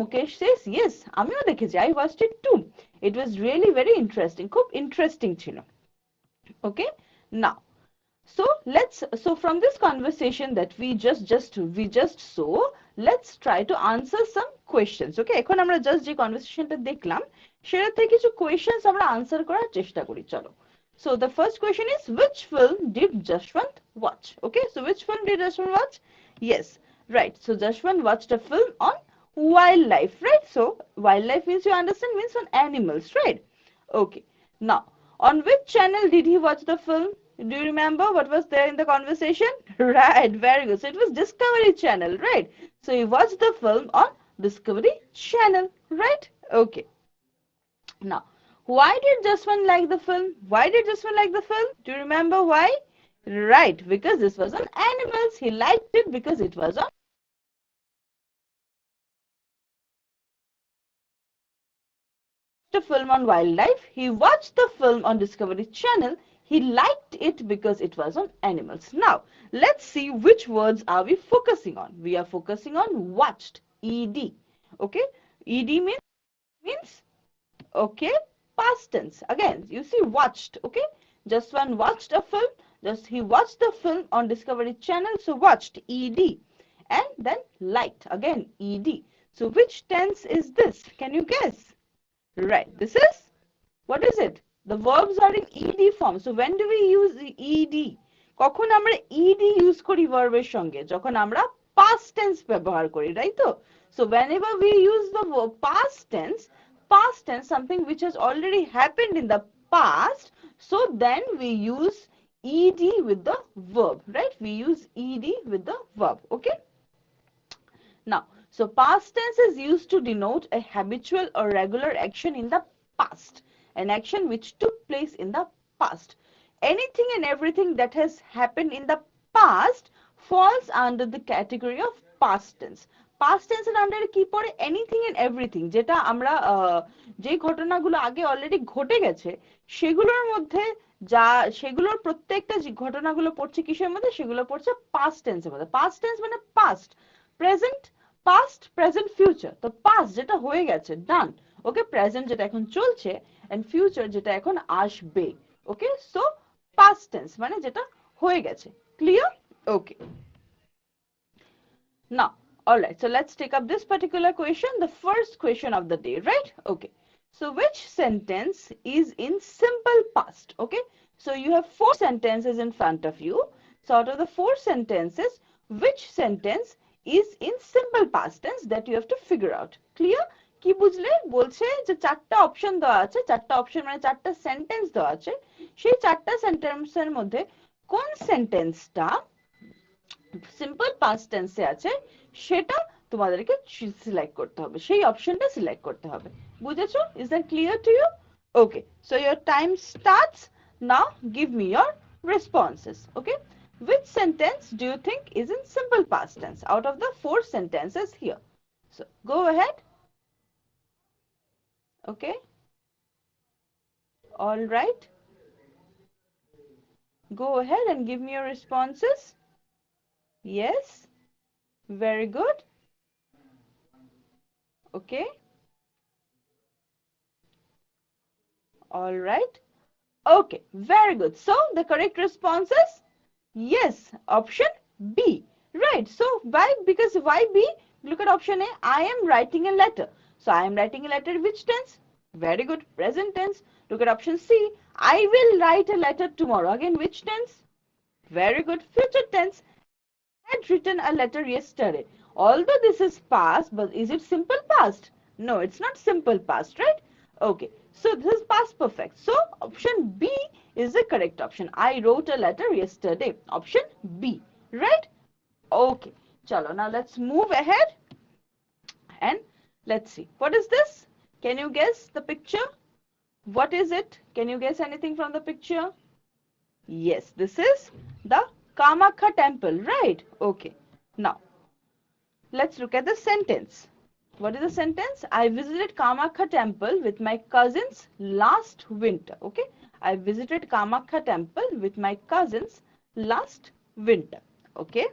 Mukesh says, yes, আমিও দেখেছি. I watched it too. It was really very interesting. খুব interesting ছিল. Okay, now, so from this conversation that we just saw, let's try to answer some questions. Okay, এখন আমরা just যে conversationটা দেখলাম সেটা থেকে কিছু questions আমরা answer করার চেষ্টা করি. চলো. So the first question is, which film did Jashwant watch? Okay, so which film did Jashwant watch? Yes, right. So Jashwant watched a film on wildlife, right? So wildlife means, you understand, means on animals, right? Okay, now, on which channel did he watch the film? Do you remember what was there in the conversation? Right, very good. So it was Discovery Channel, right? So he watched the film on Discovery Channel, right? Okay. Now, why did Jaswant like the film? Why did Jaswant like the film? Do you remember why? Right, because this was on animals. He liked it because it was on a film on wildlife. He watched the film on Discovery Channel. He liked it because it was on animals. Now, let's see which words are we focusing on. We are focusing on watched, ED. Okay, ED means okay, past tense. Again, you see watched. Okay, Jaswant watched a film. He watched the film on Discovery Channel. So watched, ED, and then liked, again ED. So which tense is this? Can you guess? Right, this is, what is it? The verbs are in ED form. So when do we use the ED? কখন আমরা ED use করি verb এর সঙ্গে? যখন আমরা past tense ব্যবহার করি, right? So whenever we use the verb past tense, something which has already happened in the past, so then we use ED with the verb, right? We use ED with the verb, okay? Now, so past tense is used to denote a habitual or regular action in the past, an action which took place in the past. Anything and everything that has happened in the past falls under the category of past tense. Past tense এর আন্ডারে কি পড়ে? Anything and everything, যেটা আমরা যে ঘটনাগুলো আগে already ঘটে গেছে সেগুলোর মধ্যে সেগুলোর প্রত্যেকটা যে ঘটনাগুলো পড়ছে কিসের মধ্যে? সেগুলো পড়ছে past tense এর মধ্যে. Past tense মানে past, present, past, present, future. তো past যেটা হয়ে গেছে, done. ওকে, প্রেজেন্ট যেটা এখন চলছে, এন্ড ফিউচার যেটা এখন আসবে। ওকে, সো past tense মানে যেটা হয়ে গেছে। Clear? Okay, now, all right, so let's take up this particular question, the first question of the day, right? Okay, so which sentence is in simple past? Okay, so you have 4 sentences in front of you. So out of the 4 sentences, which sentence is in simple past tense, that you have to figure out. Clear? কি বুঝলে? বলছে যে 4টা option দেওয়া আছে, 4টা option মানে 4টা সেন্টেন্স দেওয়া আছে, সেই 4টা সেন্টেন্সের মধ্যে কোন সেন্টেন্সটা সিম্পল পাস্ট টেন্সে আছে সেটা তোমাদেরকে সিলেক্ট করতে হবে, সেই অপশনটা সিলেক্ট করতে হবে। বুঝেছো? Is that clear to you? Okay, so your time starts now. Give me your responses. Okay, which sentence do you think is in simple past tense out of the 4 sentences here? So go ahead. Okay, all right, go ahead and give me your responses. Yes, very good. Okay, all right, okay, very good. So the correct response is yes, option B, right? So why? Because why B? Look at option A, I am writing a letter. So I am writing a letter, which tense? Very good, present tense. Look at option C, I will write a letter tomorrow. Again, which tense? Very good, future tense. I had written a letter yesterday. Although this is past, but is it simple past? No, it's not simple past, right? Okay, so this is past perfect. So option B is the correct option. I wrote a letter yesterday. Option B, right? Okay, chalo, now let's move ahead and let's see. What is this? Can you guess the picture? What is it? Can you guess anything from the picture? Yes, this is the Kamakha temple, right? Okay, now let's look at the sentence. What is the sentence? I visited Kamakha temple with my cousins last winter. Okay, I visited Kamakha temple with my cousins last winter. Okay,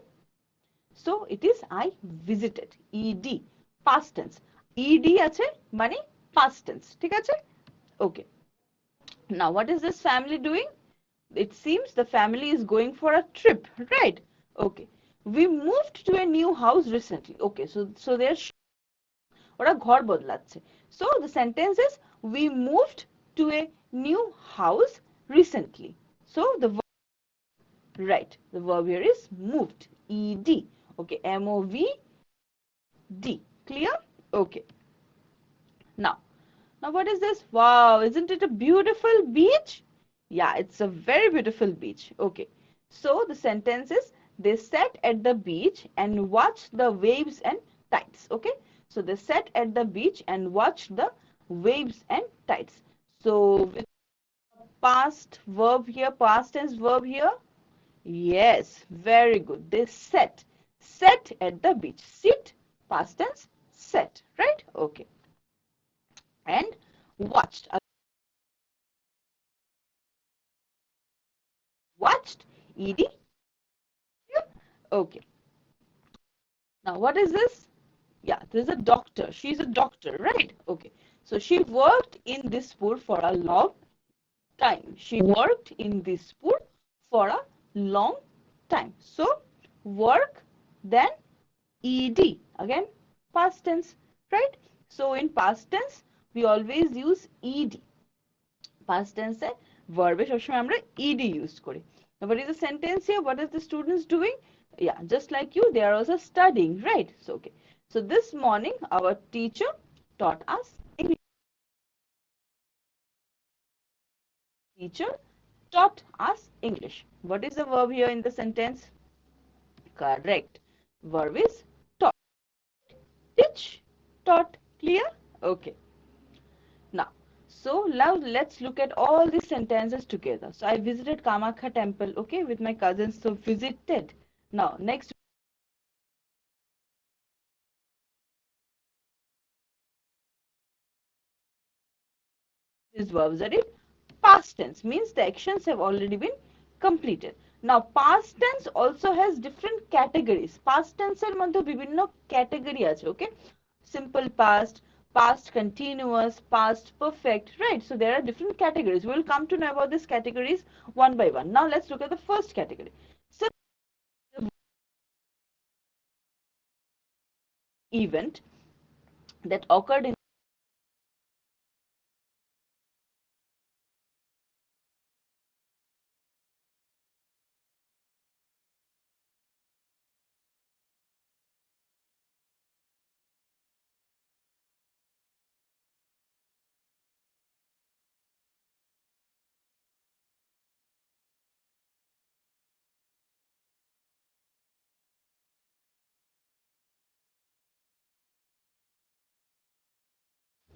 so it is I visited, ed, past tense. ed আছে মানে past tense, ঠিক আছে? Okay, now what is this family doing? It seems the family is going for a trip, right? Okay, we moved to a new house recently. Okay, so they're ওরা ঘর বদলাচ্ছে। So the sentence is we moved to a new house recently. So the right, the verb here is moved, ed. Okay, moved. Clear? Okay. Now, what is this? Wow, isn't it a beautiful beach? Yeah, it's a very beautiful beach. Okay. So the sentence is they sat at the beach and watched the waves and tides. Okay. So they sat at the beach and watched the waves and tides. So with past verb here, past tense verb here. Yes, very good. They sat. Sat at the beach. Sit, past tense, sat. Right? Okay. And watched. Watched, ed. Okay. Now what is this? Yeah, this is a doctor. She's a doctor, right? Okay. So she worked in this school for a long time. She worked in this school for a long time. So work, then ed. Again, past tense, right? So in past tense, we always use ed. Past tense A verb এ সবসময় আমরা ed use করি. Now what is the sentence here? What is the students doing? Yeah, just like you, they are also studying, right? So okay. So this morning our teacher taught us English. Teacher taught us English. What is the verb here in the sentence? Correct. Verb is taught. Teach, taught. Clear? Okay. Now let's look at all these sentences together. So I visited Kamakya temple, okay, with my cousins. So visited. Now next, these verbs are in past tense, means the actions have already been completed. Now past tense also has different categories. Past tense এর মধ্যে বিভিন্ন category আছে, okay? Simple past, past continuous, past perfect, right? So there are different categories. We will come to know about these categories one by one. Now let's look at the first category. So the event that occurred in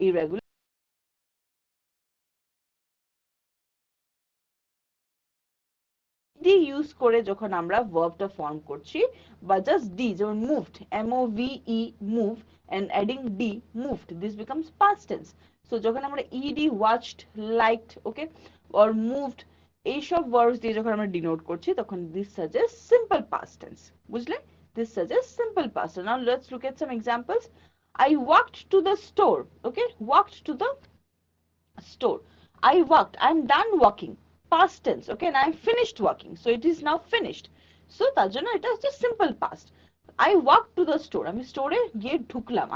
irregular d use করে যখন আমরা ভার্বটা form করছি বা just D যেমন moved MOVE move and adding d moved, this becomes past tense. So যখন আমরা ed watched, liked, okay, or moved এইসব verbs দিয়ে যখন আমরা ডিনোট করছি তখন this suggests simple past tense. বুঝলে? This suggests simple past tense. Now let's look at some examples. I walked to the store, okay, walked to the store. I walked, I'm done walking, past tense, okay, and I'm finished walking, so it is now finished. So তার জন্য এটা হচ্ছে simple past. I walked to the store, আমি স্টোরে গিয়ে ঢুকলাম,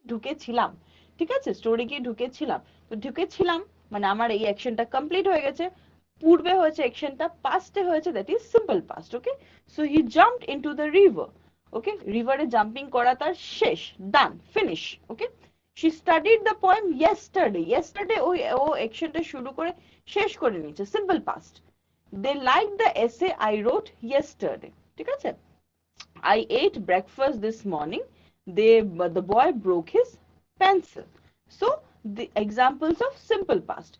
ঢুকেছিলাম, ঠিক আছে, স্টোরে গিয়ে ঢুকেছিলাম। তো ঢুকেছিলাম মানে আমার এই অ্যাকশনটা কমপ্লিট হয়ে গেছে, পূর্বে হয়েছে অ্যাকশনটা, পাস্টে হয়েছে, that is simple past, okay. So he jumped into the river, okay, রিভারে জাম্পিং করা তার শেষ, done, finish, okay. she studied the poem yesterday, yesterday ও অ্যাকশনটা শুরু করে শেষ করে নিয়েছে, simple past. they liked the essay I wrote yesterday, ঠিক আছে। I ate breakfast this morning, the boy broke his pencil. So the examples of simple past,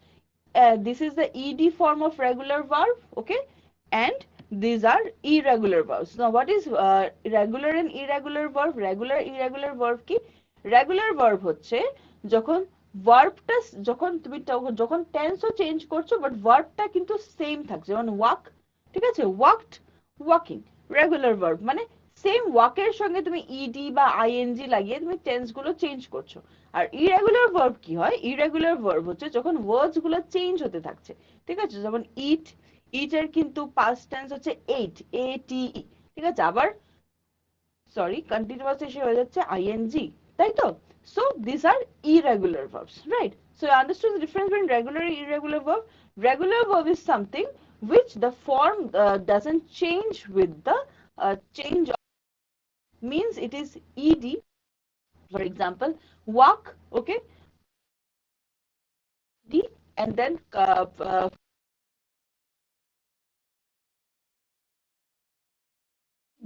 this is the ed form of regular verb, okay, and these are irregular verbs. Now what is regular and irregular verb? Regular irregular verb কি? Regular verb হচ্ছে যখন ভার্বটা, যখন তুমি যখন টেন্সও change করছো but ভার্বটা কিন্তু same থাকছে, যেমন ওয়াক, ঠিক আছে, ওয়াকড, ওয়াকিং, রেগুলার ভার্ব মানে সেম ওয়াকের সঙ্গে তুমি ইডি বা আইএনজি লাগিয়ে তুমি টেন্স গুলো চেঞ্জ করছো। আর ইরেগুলার ভার্ব কি হয়? ইরেগুলার ভার্ব হচ্ছে যখন ওয়ার্ডস গুলো চেঞ্জ হতে থাকছে, ঠিক আছে? যেমন ইট, ইট এর কিন্তু পাস্ট টেন্স হচ্ছে এইট, এ টি ই, ঠিক আছে? আবার সরি কন্টিনিউয়াস এসে হয়ে যাচ্ছে আইএনজি, তাই তো? So this are irregular verbs, right? So you understood the difference between regular and irregular verb. Regular verb is something which the form doesn't change with the change of, means it is ed. For example, walk, okay, d, and then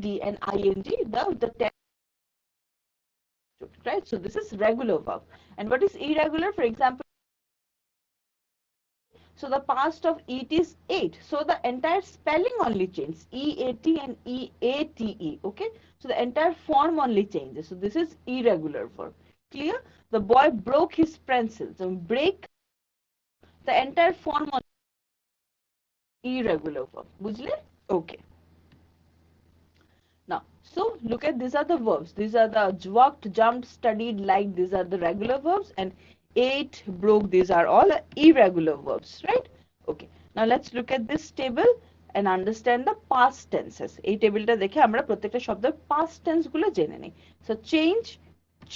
d and ing, the tense, right? So this is regular verb. And what is irregular? For example, so the past of eat is ate. So the entire spelling only changes. E-A-T and E-A-T-E. Okay. So the entire form only changes. So this is irregular verb. Clear? The boy broke his pencil. So break, the entire form only irregular verb. Bujhle? Okay. Now, so look at, these are the verbs. These are the walked, jumped, studied, liked. These are the regular verbs, and ate, broke. These are all irregular verbs, right? Okay. Now let's look at this table and understand the past tenses. এই টেবিলটা দেখে আমরা প্রত্যেকটা শব্দের past tense গুলো জেনে নিই. So change,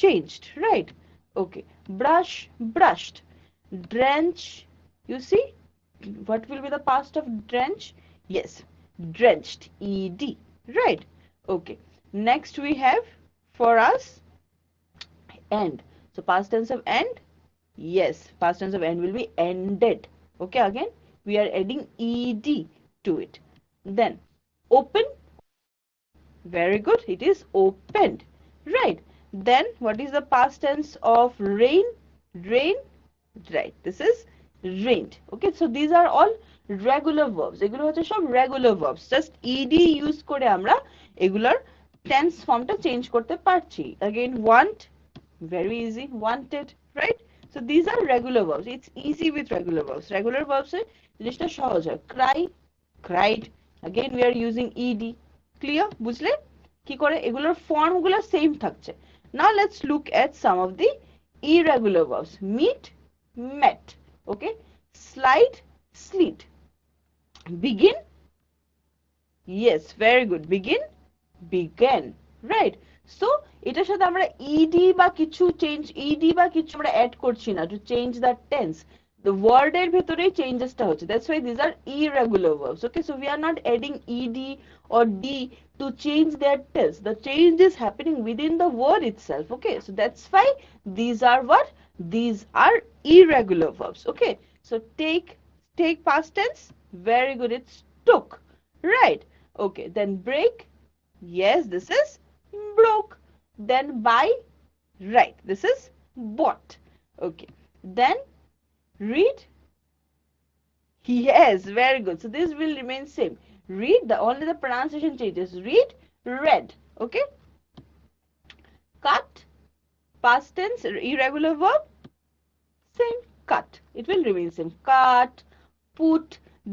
changed, right? Okay. Brush, brushed. Drench, you see? What will be the past of drench? Yes, drenched, ed, right? Okay. Next we have for us end. So past tense of end, yes, past tense of end will be ended. Okay, again we are adding ed to it. Then open, very good, it is opened, right? Then what is the past tense of rain? Rain, right, this is rained. Okay, so these are all regular verbs. এগুলো হচ্ছে সব regular verbs, just ed use করে আমরা এগুলোর tense ফর্মটা change করতে পারছি। Again, want, very easy, wanted, right? So these are regular verbs. It's easy with regular verbs. Regular verbs এ জিনিসটা সহজ হয়। Cry, cried. Again we are using ed. Clear? বুঝলে কি করে? এগুলোর ফর্ম গুলো সেম থাকছে। Now let's look at some of the irregular verbs. Meet, met. Okay, slide, slid. Begin, yes, very good, begin, began, right? So এটার সাথে আমরা ed বা কিছু চেঞ্জ, ed বা কিছু আমরা অ্যাড করছি না to change the tense. The word এর ভেতরেই চেঞ্জেসটা হচ্ছে, that's why these are irregular verbs. Okay, so we are not adding ed or d to change their tense. The change is happening within the word itself. Okay, so that's why these are what? These are irregular verbs. Okay, so take past tense, very good, it's took, right? Okay, then break, yes, this is broke. Then buy, right, this is bought. Okay, then read, yes, very good. So this will remain same. Read, the only the pronunciation changes. Read, read. Okay, cut, past tense, irregular verb, same, cut, it will remain same. Cut, put,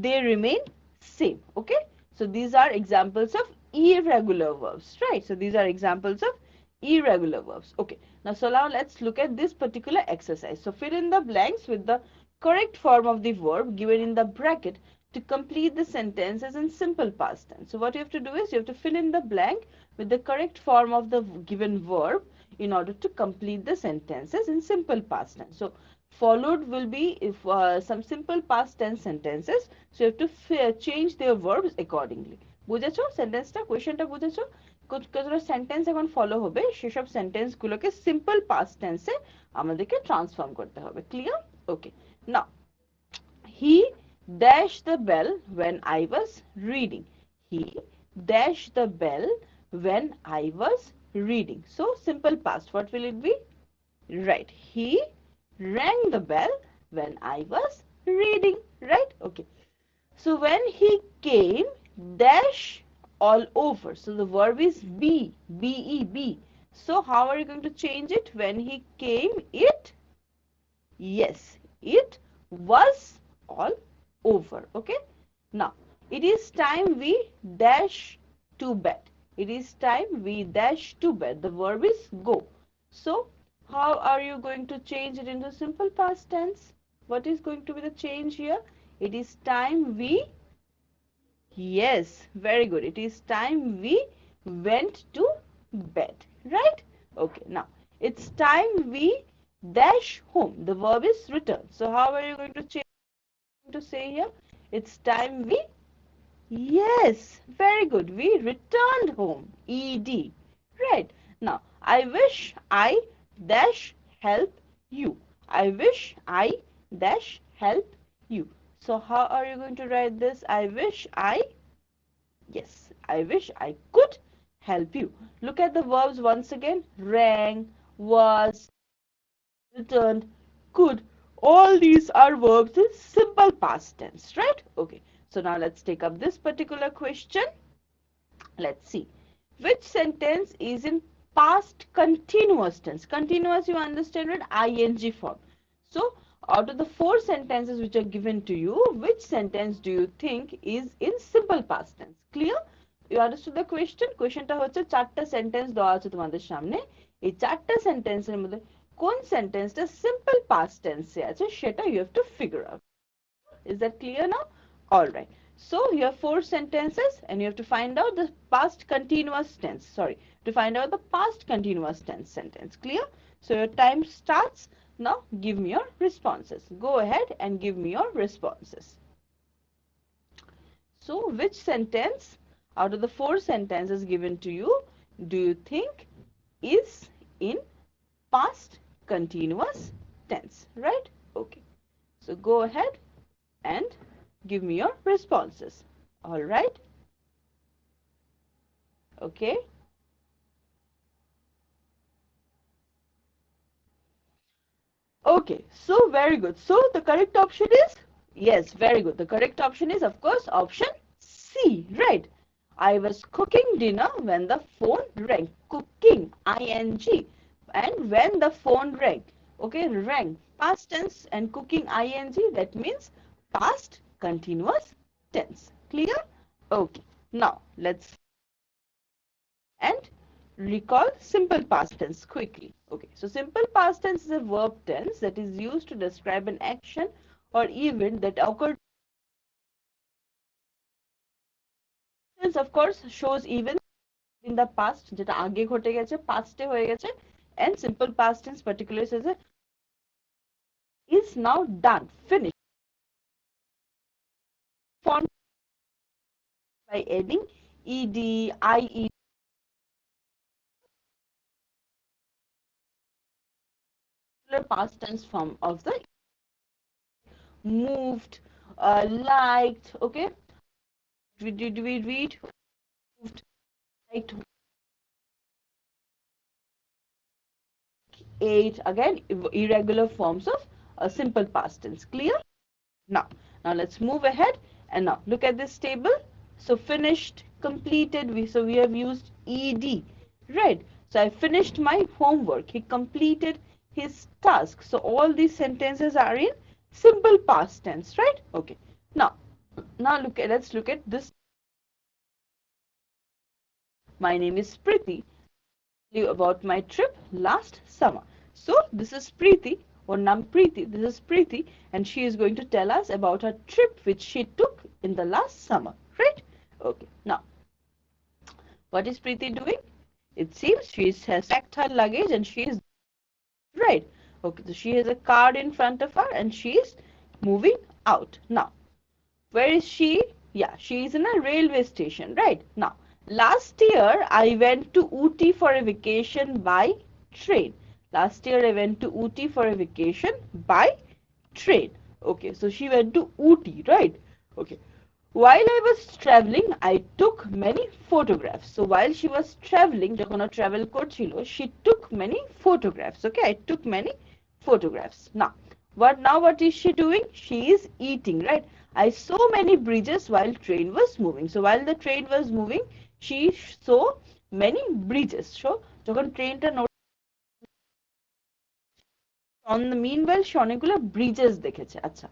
they remain same. Okay, so these are examples of irregular verbs, right? So these are examples of irregular verbs. Okay, now let's look at this particular exercise. So fill in the blanks with the correct form of the verb given in the bracket to complete the sentences in simple past tense. So what you have to do is you have to fill in the blank with the correct form of the given verb in order to complete the sentences in simple past tense. So followed will be if some simple past tense sentences, so you have to change their verbs accordingly. বুঝেছো সেন্টেন্সটা, কোয়েশ্চেনটা বুঝেছো? কতগুলো sentence এখন follow হবে সেসব sentence গুলোকে simple past টেন্সে আমাদেরকে ট্রান্সফর্ম করতে হবে। Clear? Okay, now he dashed the bell when I was reading. He dashed the bell when I was reading. So simple past, what will it be? Right, he rang the bell when I was reading, right? Okay, so when he came, dash all over. So the verb is be, be. So how are you going to change it? When he came, it, yes, it was all over. Okay, now it is time we dash to bed. It is time we dash to bed. The verb is go. So, how are you going to change it into simple past tense? What is going to be the change here? It is time we, yes, very good. It is time we went to bed, right? Okay, now it's time we dash home. The verb is return. So, how are you going to change to say here? It's time we, yes, very good. We returned home. ED. Right. Now, I wish I dash help you. I wish I dash help you. So, how are you going to write this? I wish I, yes, I wish I could help you. Look at the verbs once again. Rang, was, returned, could. All these are verbs in simple past tense, right? Okay. So now let's take up this particular question. Let's see. Which sentence is in past continuous tense? Continuous, you understand, right? ing form. So out of the 4 sentences which are given to you, which sentence do you think is in simple past tense? Clear? You understood the question? Questionটা হচ্ছে 4টা sentence দেওয়া আছে তোমাদের সামনে। এই 4টা সেন্টেন্সের মধ্যে কোন সেন্টেন্সটা সিম্পল পাস্ট টেন্সে আছে সেটা you have to figure out. Is that clear now? All right. So you have 4 sentences and you have to find out the past continuous tense. Sorry, to find out the past continuous tense sentence. Clear? So your time starts now. Give me your responses. Go ahead and give me your responses. So which sentence out of the 4 sentences given to you do you think is in past continuous tense? Right? Okay. So go ahead and give me your responses. All right? Okay. Okay. So very good. So the correct option is, yes, very good. The correct option is, of course, option C. Right. I was cooking dinner when the phone rang. Cooking, ing. And when the phone rang. Okay, rang. Past tense and cooking, ing. That means past continuous tense. Clear? Okay. Now let's and recall simple past tense quickly. Okay, so simple past tense is a verb tense that is used to describe an action or event that occurred. Tense, of course, shows events in the past, যেটা আগে ঘটে গেছে, পাস্টে হয়ে গেছে, and simple past tense particularly says it is now done, finished. Formed by adding ed, ie, past tense form of the moved, liked. Okay, did we read moved, liked, ate? Again, irregular forms of simple past tense. Clear? Now let's move ahead and now look at this table. So finished, completed, we have used ed, right? So I finished my homework. He completed his task. So all these sentences are in simple past tense, right? Okay. Now let's look at this. My name is Priti. You about my trip last summer. So this is Preeti, or Nam Preeti. This is Preeti, and she is going to tell us about her trip which she took in the last summer, right? Okay. Now, what is Preeti doing? It seems she has packed her luggage and she is right. Okay. So she has a card in front of her and she is moving out. Now, where is she? Yeah, she is in a railway station, right? Now, last year I went to Ooty for a vacation by train. Last year I went to Ooty for a vacation by train. Okay, so she went to Ooty, right? Okay. While I was traveling, I took many photographs. So while she was traveling, যখন ও travel করছিল, she took many photographs. Okay, I took many photographs. What is she doing? She is eating, right? I saw many bridges while train was moving. So while the train was moving, she saw many bridges. So যখন ট্রেনটা on the meanwhile সে অনেকগুলো bridges দেখেছে। আচ্ছা,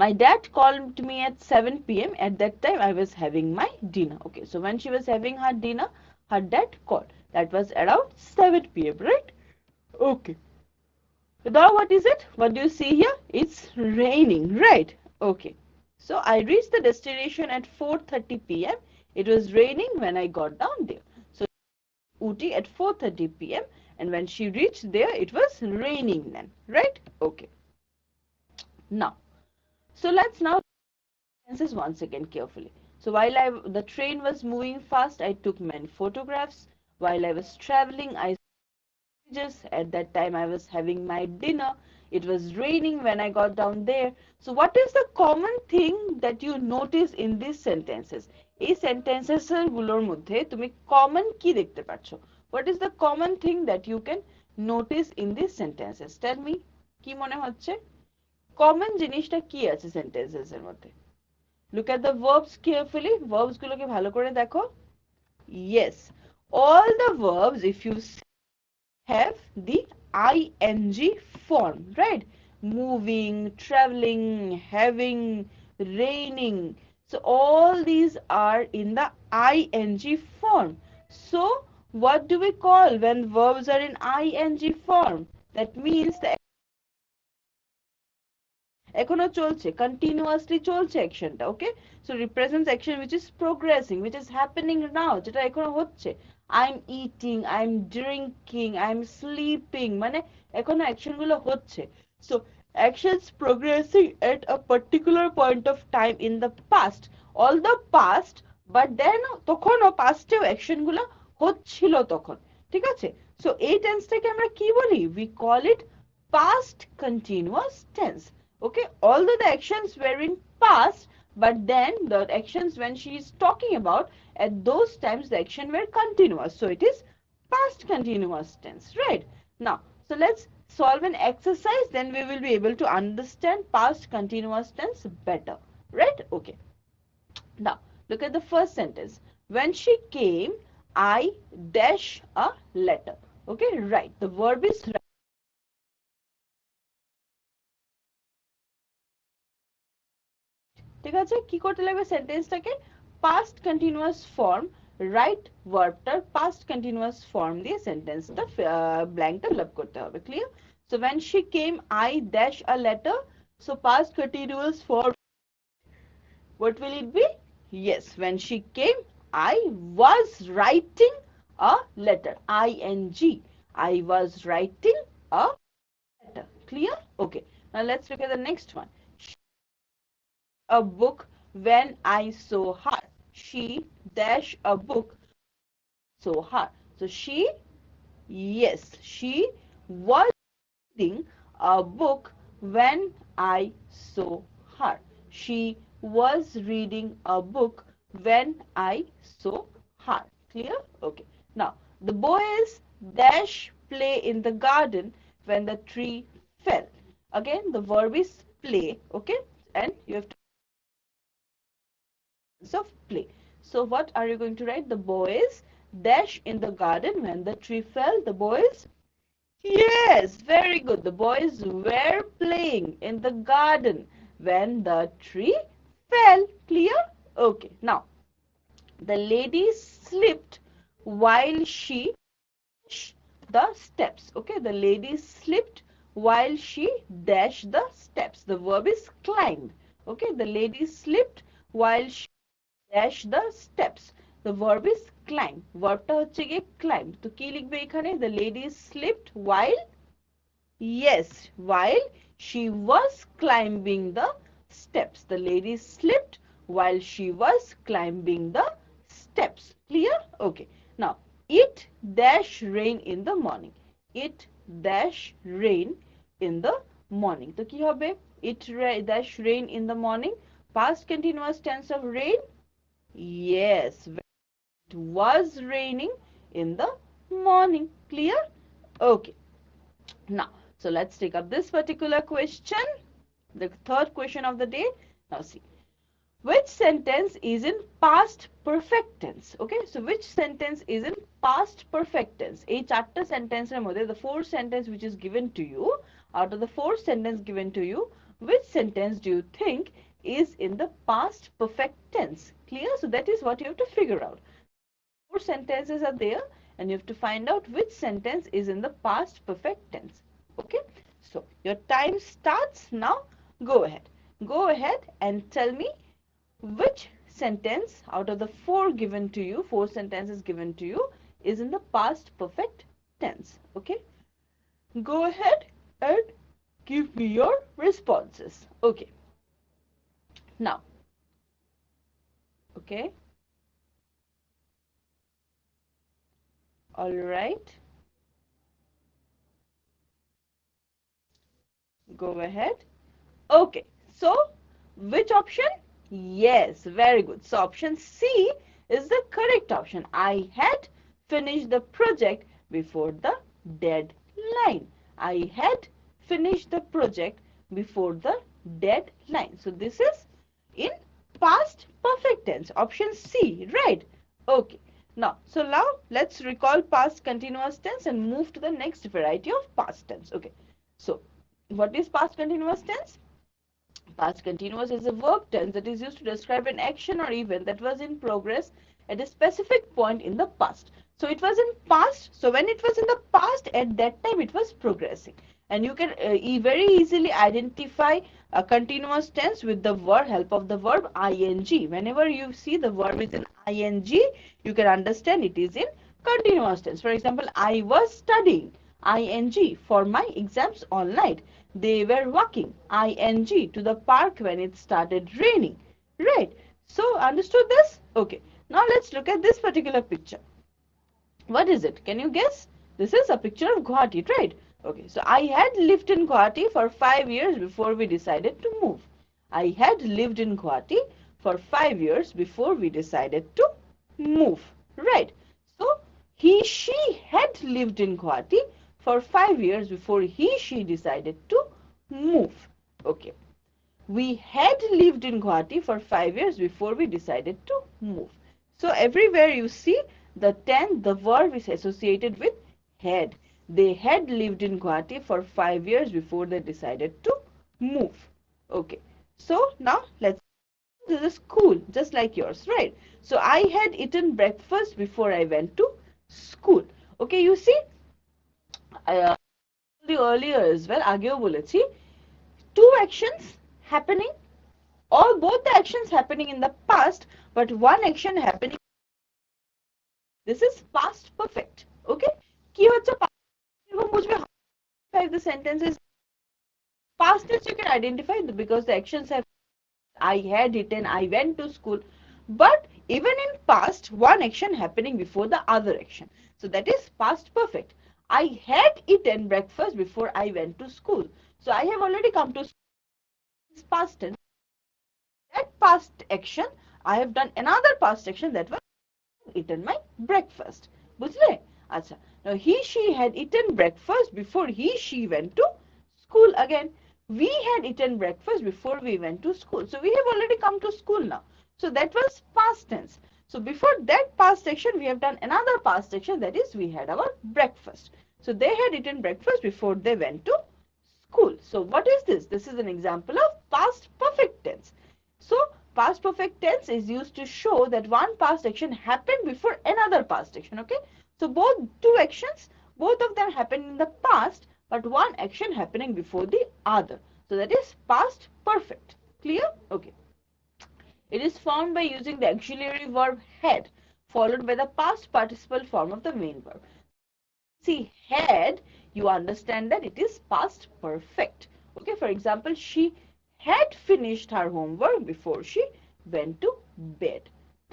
My dad called me at 7 p.m. At that time, I was having my dinner. Okay, so when she was having her dinner, her dad called. That was around 7 p.m., right? Okay. Now what is it? What do you see here? It's raining, right? Okay. So I reached the destination at 4:30 p.m. It was raining when I got down there. So Ooty at 4:30 p.m. and when she reached there, it was raining then, right? Okay. Now, so let's now sentences once again carefully. So while the train was moving fast, I took many photographs. While I was traveling, I at that time I was having my dinner. It was raining when I got down there. So what is the common thing that you notice in these sentences? এই sentences গুলোর মধ্যে তুমি common কি দেখতে পাচ্ছ? What is the common thing that you can notice in these sentences? Tell me, কি মনে হচ্ছে? Common জিনিসটা কি আছে sentences এর মধ্যে? Look at the verbs carefully. Verbs গুলোকে ভালো করে দেখো. Yes, all the verbs, if you have the ing form, right? Moving, traveling, having, raining. So all these are in the ing form. So what do we call when verbs are in ing form? That means the এখনো চলছে, continuously চলছে অ্যাকশনটা, ওকে? So represents action which is progressing, which is happening now, যেটা এখনো হচ্ছে। I'm eating, I'm drinking, I'm sleeping, মানে এখনো অ্যাকশন গুলো হচ্ছে। So actions progressing at a particular point of time in the past, all the past, but then তখনও পাস্টেও action গুলো হচ্ছিল তখন, ঠিক আছে? সো এই টেন্সটাকে আমরা কি বলি? We call it past continuous tense. Okay, although the actions were in past, but then the actions when she is talking about, at those times the action were continuous, so it is past continuous tense, right? Now, so let's solve an exercise, then we will be able to understand past continuous tense better, right? Okay, now look at the first sentence. When she came, I dash a letter. Okay, right, the verb is right. ঠিক আছে, কি করতে লাগবে সেন্টেন্সটাকে? Past continuous form, right ভার্বটার past continuous form দিয়ে সেন্টেন্সটা ব্ল্যাঙ্কটা ফিল আপ করতে হবে। Clear? So when she came, I dash a letter. So past continuous form, what will it be? Yes, when she came, I was writing a letter. ing. I was writing a letter. Clear? Okay. Now let's look at the next one. A book when I saw her. She dash a book, saw her. So she, yes, she was reading a book when I saw her. She was reading a book when I saw her. Clear? Okay. Now, the boys dash play in the garden when the tree fell. Again, the verb is play. Okay. And you have to of play. So what are you going to write? The boys dash in the garden when the tree fell. The boys, yes, very good. The boys were playing in the garden when the tree fell. Clear? Okay. Now, the lady slipped while she dashed the steps. Okay, the lady slipped while she dashed the steps. The verb is climbed. Okay, the lady slipped while she dash the steps. The verb is climb. Verbটা হচ্ছে গিয়ে climb. তো কি লিখবে এখানে? The lady slipped while, yes, while she was climbing the steps. The lady slipped while she was climbing the steps. Clear? Okay. Now, it dash rain in the morning. It dash rain in the morning. তো কি হবে? It dash rain in the morning. Past continuous tense of rain. Yes, it was raining in the morning. Clear? Okay. Now, so let's take up this particular question, the third question of the day. Now see, which sentence is in past perfect tense? Okay, so which sentence is in past perfect tense? এই চারটা সেন্টেন্সের মধ্যে the fourth sentence which is given to you, out of the fourth sentence given to you, which sentence do you think is in the past perfect tense? Clear? So that is what you have to figure out. Four sentences are there and you have to find out which sentence is in the past perfect tense. Okay? So your time starts now. Go ahead. Go ahead and tell me which sentence out of the four sentences given to you, is in the past perfect tense. Okay? Go ahead and give me your responses. Okay. Now, okay. All right. Go ahead. Okay. So, which option? Yes, very good. So, option C is the correct option. I had finished the project before the deadline. I had finished the project before the deadline. So, this is in past perfect tense. Option C, right? Okay. Now let's recall past continuous tense and move to the next variety of past tense. Okay. So, what is past continuous tense? Past continuous is a verb tense that is used to describe an action or event that was in progress at a specific point in the past. So it was in past. So when it was in the past, at that time it was progressing. And you can very easily identify a continuous tense with the help of the verb ing. Whenever you see the verb is in ing, you can understand it is in continuous tense. For example, I was studying, ing, for my exams all night. They were walking, ing, to the park when it started raining. Right. So, understood this? Okay. Now, let's look at this particular picture. What is it? Can you guess? This is a picture of Guwahati, right? Okay. So, I had lived in Guwahati for 5 years before we decided to move. I had lived in Guwahati for 5 years before we decided to move. Right. So, she had lived in Guwahati for 5 years before she decided to move. Okay. We had lived in Guwahati for 5 years before we decided to move. So everywhere you see the verb is associated with had. They had lived in Guwahati for 5 years before they decided to move. Okay. So now let's go to the school, just like yours, right? So I had eaten breakfast before I went to school. Okay, you see, I told you earlier as well, আগেও বলেছি, two actions happening, or both the actions happening in the past, but one action happening. This is past perfect. Okay, কি হচ্ছে বুঝবে the sentences past tense you can identify because the actions have I had eaten, I went to school, but even in past one action happening before the other action, so that is past perfect. I had eaten breakfast before I went to school, so I have already come to school. It's past tense. That past action, I have done another past action, that was eaten my breakfast. বুঝলে? আচ্ছা. Now she had eaten breakfast before she went to school. Again, we had eaten breakfast before we went to school. So we have already come to school now. So that was past tense. So before that past action, we have done another past action, that is we had our breakfast. So they had eaten breakfast before they went to school. So what is this? This is an example of past perfect tense. So past perfect tense is used to show that one past action happened before another past action. Okay. So both two actions, both of them happened in the past, but one action happening before the other. So that is past perfect. Clear? Okay. It is formed by using the auxiliary verb had followed by the past participle form of the main verb. See, had, you understand that it is past perfect. Okay, for example, she had finished her homework before she went to bed.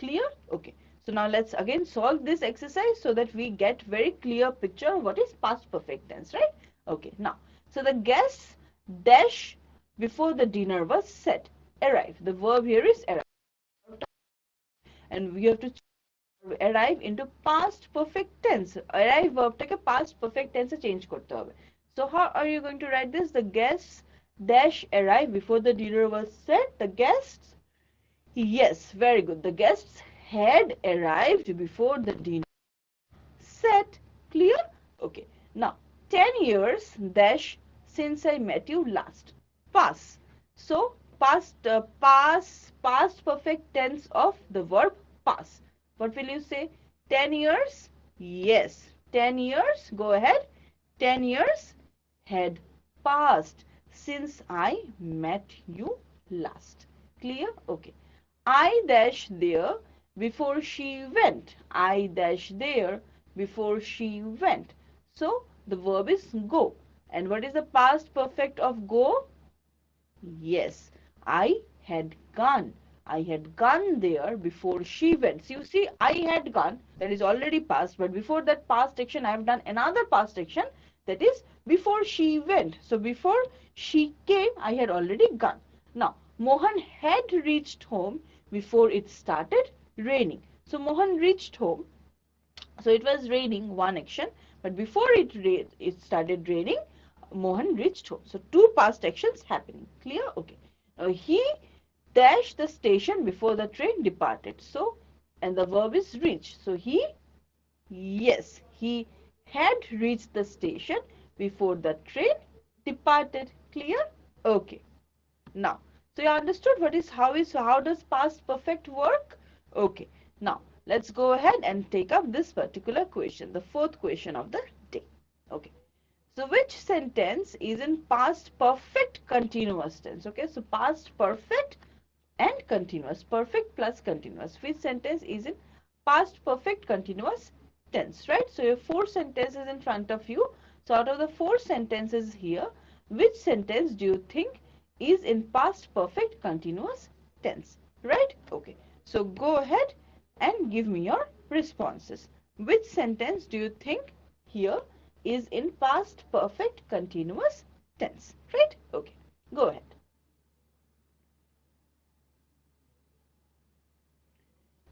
Clear? Okay. So now let's again solve this exercise so that we get very clear picture of what is past perfect tense, right? Okay, now, so the guests dash before the dinner was set. Arrive. The verb here is arrive. And we have to arrive into past perfect tense. Arrive verb টাকে past perfect tense এ change করতে হবে. So how are you going to write this? The guests dash arrive before the dinner was set. The guests, yes, very good. The guests had arrived before the dinner set. Clear? Okay. Now, 10 years dash since I met you last. Pass. So past perfect tense of the verb pass. What will you say? 10 years? Yes. 10 years. Go ahead. 10 years had passed since I met you last. Clear? Okay. I dash there before she went. I dash there before she went. So the verb is go. And what is the past perfect of go? Yes, I had gone. I had gone there before she went. So you see, I had gone, that is already past, but before that past action, I have done another past action, that is before she went. So before she came, I had already gone. Now, Mohan had reached home before it started raining. So Mohan reached home. So it was raining, one action, but before it started raining, Mohan reached home. So two past actions happening. Clear? Okay. Now he dashed the station before the train departed. So, and the verb is reach. So yes, he had reached the station before the train departed. Clear? Okay. Now, so you understood how does past perfect work? Okay. Now, let's go ahead and take up this particular question, the fourth question of the day. Okay. So which sentence is in past perfect continuous tense? Okay, so past perfect and continuous, perfect plus continuous. Which sentence is in past perfect continuous tense, right? So your four sentences in front of you. So out of the four sentences here, which sentence do you think is in past perfect continuous tense, right? Okay, so go ahead and give me your responses. Which sentence do you think here is in past perfect continuous tense, right? Okay, go ahead.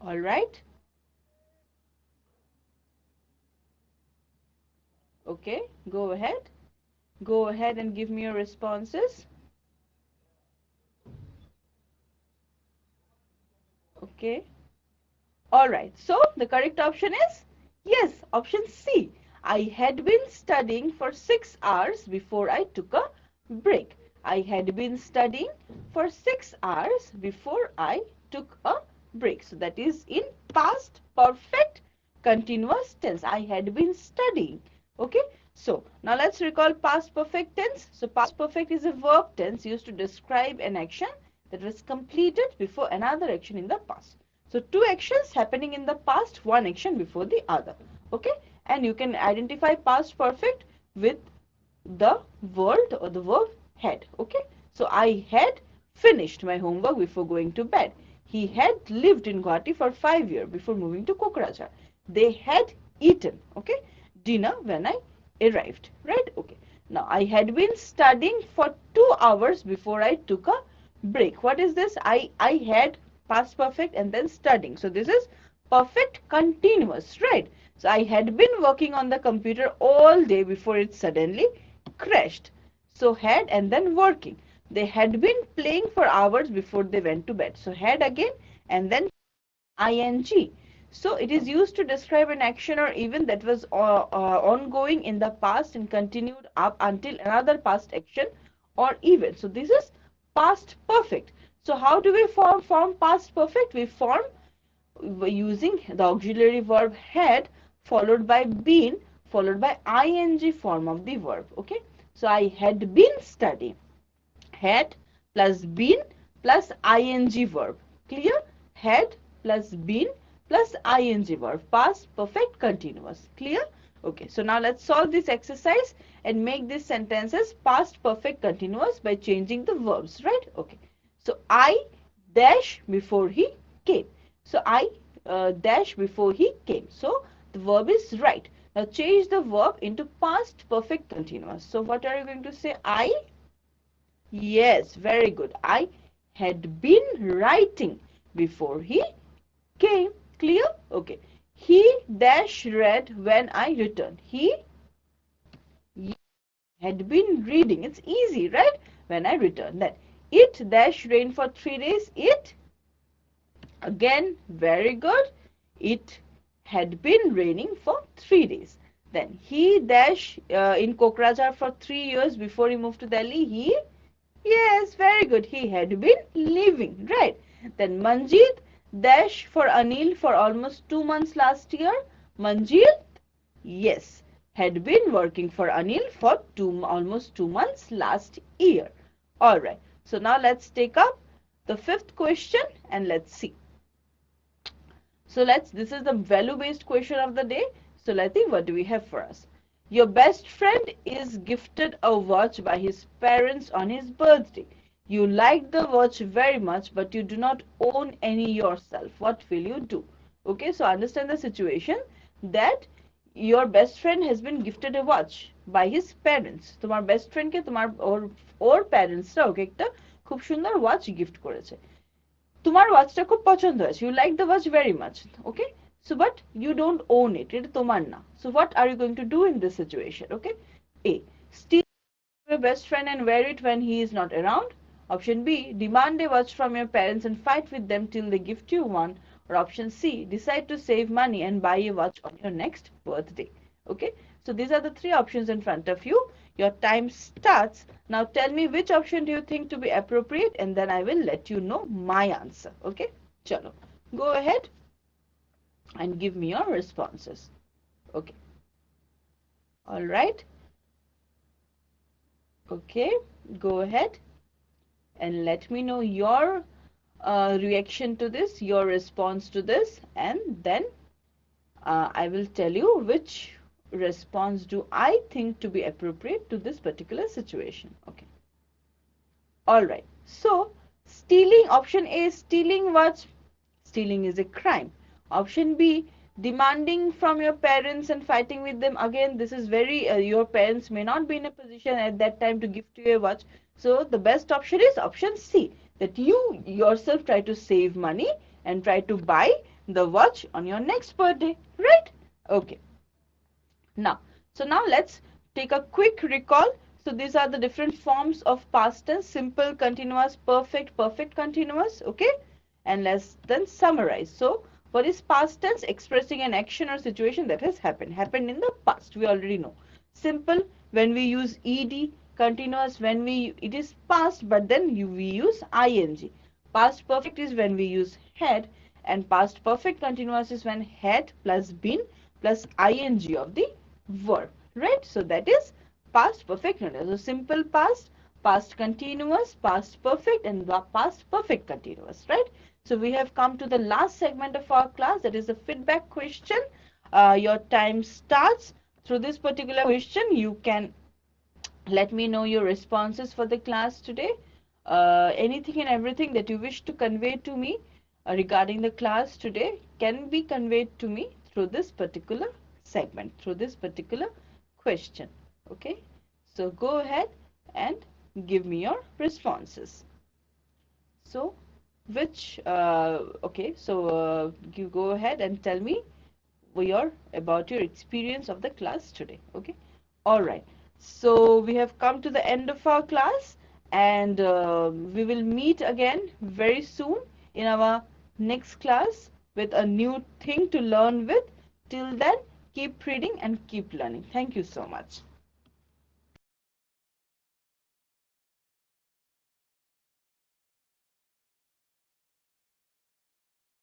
All right. Okay, go ahead. Go ahead and give me your responses. Okay. All right. So the correct option is yes, option C. I had been studying for 6 hours before I took a break. I had been studying for 6 hours before I took a break. So that is in past perfect continuous tense. I had been studying. Okay. So now let's recall past perfect tense. So past perfect is a verb tense used to describe an action that was completed before another action in the past. So two actions happening in the past, one action before the other. Okay. And you can identify past perfect with the word or the verb had. Okay. So I had finished my homework before going to bed. He had lived in Guwahati for 5 years before moving to Kokrajhar. They had eaten, okay, dinner when I arrived, right? Okay. Now I had been studying for 2 hours before I took a break. What is this? I had past perfect and then studying. So this is perfect continuous, right? So I had been working on the computer all day before it suddenly crashed. So had and then working. They had been playing for hours before they went to bed. So had again and then ing. So it is used to describe an action or event that was ongoing in the past and continued up until another past action or event. So this is past perfect. So how do we form past perfect? We form using the auxiliary verb had followed by been followed by ing form of the verb. Okay. So I had been studying. Had plus been plus ing verb. Clear? Had plus been plus ing verb. Past perfect continuous. Clear? Okay, so now let's solve this exercise and make these sentences past perfect continuous by changing the verbs, right? Okay, so I dash before he came. So I dash before he came. So the verb is right. Now change the verb into past perfect continuous. So what are you going to say? Yes, very good. I had been writing before he came. Clear? Okay. He dash read when I returned. He had been reading. It's easy, right? When I returned. Then it dash rain for 3 days. It again, very good. It had been raining for 3 days. Then he dash in Kokrajhar for 3 years before he moved to Delhi. He Yes, very good. He had been leaving, right? Then Manjeet dash for Anil for almost 2 months last year. Manjeet, yes, had been working for Anil for almost 2 months last year. All right. So now let's take up the fifth question and let's see. So this is the value based question of the day. So let's see what do we have for us. Your best friend is gifted a watch by his parents on his birthday. You like the watch very much, but you do not own any yourself. What will you do? Okay, so understand the situation that your best friend has been gifted a watch by his parents. তোমার best friend কে তোমার ওর parents রা ওকে একটা খুব সুন্দর watch gift করেছে। তোমার ওয়াচটা খুব পছন্দ হয়েছে, you like the watch very much, okay, so but you don't own it, এটা তোমার না, so what are you going to do in this situation? Okay, A, steal your best friend and wear it when he is not around. Option B, demand a watch from your parents and fight with them till they gift you one. Or option C, decide to save money and buy a watch on your next birthday. Okay, so these are the three options in front of you. Your time starts now. Tell me which option do you think to be appropriate, and then I will let you know my answer. Okay, chalo, go ahead and give me your responses. Okay, all right, okay, go ahead and let me know your reaction to this, your response to this, and then I will tell you which response do I think to be appropriate to this particular situation. Okay. All right. So, stealing, option A, stealing watch. Stealing is a crime. Option B, demanding from your parents and fighting with them. Again, this is very, your parents may not be in a position at that time to gift you a watch. So, the best option is option C, that you yourself try to save money and try to buy the watch on your next birthday, right? Okay. Now, so now let's take a quick recall. So these are the different forms of past tense: simple, continuous, perfect, perfect continuous, okay? And let's then summarize. So what is past tense? Expressing an action or situation that has happened in the past. We already know. Simple, when we use ed. Continuous, when it is past, but then we use ing. Past perfect is when we use had, and past perfect continuous is when had plus been plus ing of the verb, right? So that is past perfect continuous. So simple past, past continuous, past perfect, and past perfect continuous, right? So we have come to the last segment of our class, that is the feedback question. Your time starts. Through this particular question, you can let me know your responses for the class today. Anything and everything that you wish to convey to me regarding the class today can be conveyed to me through this particular segment, through this particular question. Okay, so go ahead and give me your responses. So which okay, so you go ahead and tell me about your experience of the class today. Okay, all right, so we have come to the end of our class, and we will meet again very soon in our next class with a new thing to learn with. Till then, keep reading and keep learning. Thank you so much.